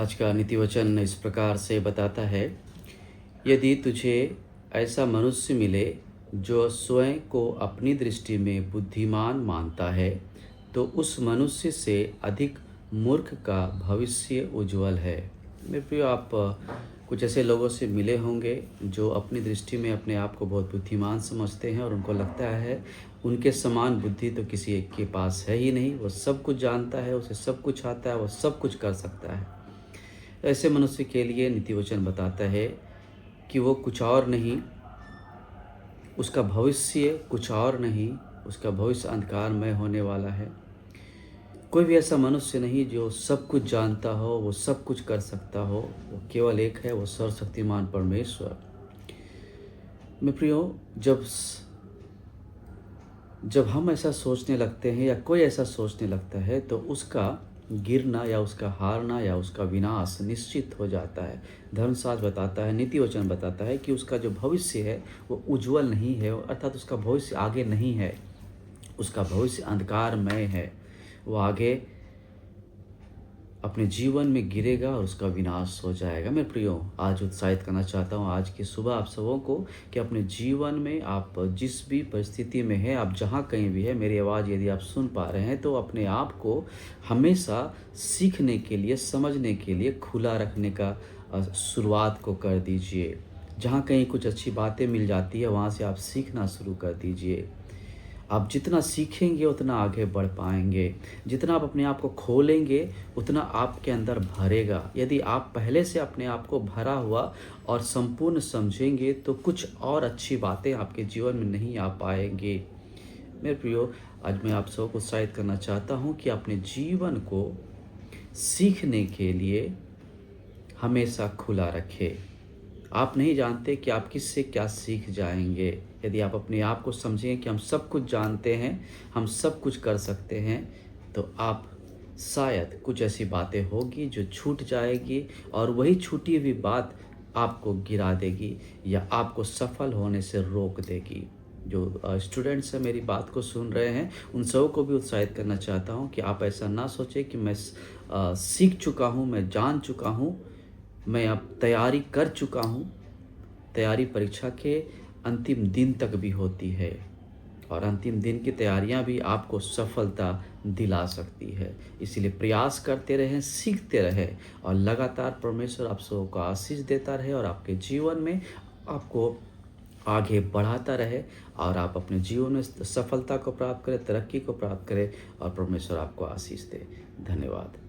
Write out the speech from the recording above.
आज का नीति वचन इस प्रकार से बताता है, यदि तुझे ऐसा मनुष्य मिले जो स्वयं को अपनी दृष्टि में बुद्धिमान मानता है, तो उस मनुष्य से अधिक मूर्ख का भविष्य उज्जवल है। मेरे प्रिय, आप कुछ ऐसे लोगों से मिले होंगे जो अपनी दृष्टि में अपने आप को बहुत बुद्धिमान समझते हैं और उनको लगता है उनके समान बुद्धि तो किसी एक के पास है ही नहीं। वो सब कुछ जानता है, उसे सब कुछ आता है, वो सब कुछ कर सकता है। ऐसे मनुष्य के लिए नीति वचन बताता है कि वो कुछ और नहीं, उसका भविष्य कुछ और नहीं, उसका भविष्य अंधकारमय होने वाला है। कोई भी ऐसा मनुष्य नहीं जो सब कुछ जानता हो, वो सब कुछ कर सकता हो। वो केवल एक है, वो सर्वशक्तिमान परमेश्वर। मेरे प्रियो, जब हम ऐसा सोचने लगते हैं या कोई ऐसा सोचने लगता है, तो उसका गिरना या उसका हारना या उसका विनाश निश्चित हो जाता है। धर्मशास्त्र बताता है, नीति वचन बताता है कि उसका जो भविष्य है वो उज्जवल नहीं है, अर्थात उसका भविष्य आगे नहीं है, उसका भविष्य अंधकारमय है। वो आगे अपने जीवन में गिरेगा और उसका विनाश हो जाएगा। मेरे प्रियो, आज उत्साहित करना चाहता हूँ आज की सुबह आप सबों को कि अपने जीवन में आप जिस भी परिस्थिति में है, आप जहाँ कहीं भी है, मेरी आवाज़ यदि आप सुन पा रहे हैं, तो अपने आप को हमेशा सीखने के लिए, समझने के लिए खुला रखने का शुरुआत को कर दीजिए। जहाँ कहीं कुछ अच्छी बातें मिल जाती है, वहाँ से आप सीखना शुरू कर दीजिए। आप जितना सीखेंगे उतना आगे बढ़ पाएंगे। जितना आप अपने आप को खोलेंगे उतना आपके अंदर भरेगा। यदि आप पहले से अपने आप को भरा हुआ और संपूर्ण समझेंगे, तो कुछ और अच्छी बातें आपके जीवन में नहीं आ पाएंगे। मेरे प्रियो, आज मैं आप सबको उत्साहित करना चाहता हूँ कि अपने जीवन को सीखने के लिए हमेशा खुला रखें। आप नहीं जानते कि आप किससे क्या सीख जाएंगे। यदि आप अपने आप को समझें कि हम सब कुछ जानते हैं, हम सब कुछ कर सकते हैं, तो आप शायद कुछ ऐसी बातें होगी जो छूट जाएगी और वही छूटी हुई बात आपको गिरा देगी या आपको सफल होने से रोक देगी। जो स्टूडेंट्स हैं मेरी बात को सुन रहे हैं, उन सबों को भी उत्साहित करना चाहता हूं कि आप ऐसा ना सोचें कि मैं सीख चुका हूं, मैं जान चुका हूं, मैं अब तैयारी कर चुका हूँ। तैयारी परीक्षा के अंतिम दिन तक भी होती है और अंतिम दिन की तैयारियां भी आपको सफलता दिला सकती है। इसीलिए प्रयास करते रहें, सीखते रहें और लगातार परमेश्वर आप सबको को आशीष देता रहे और आपके जीवन में आपको आगे बढ़ाता रहे और आप अपने जीवन में सफलता को प्राप्त करें, तरक्की को प्राप्त करें और परमेश्वर आपको आशीष दे। धन्यवाद।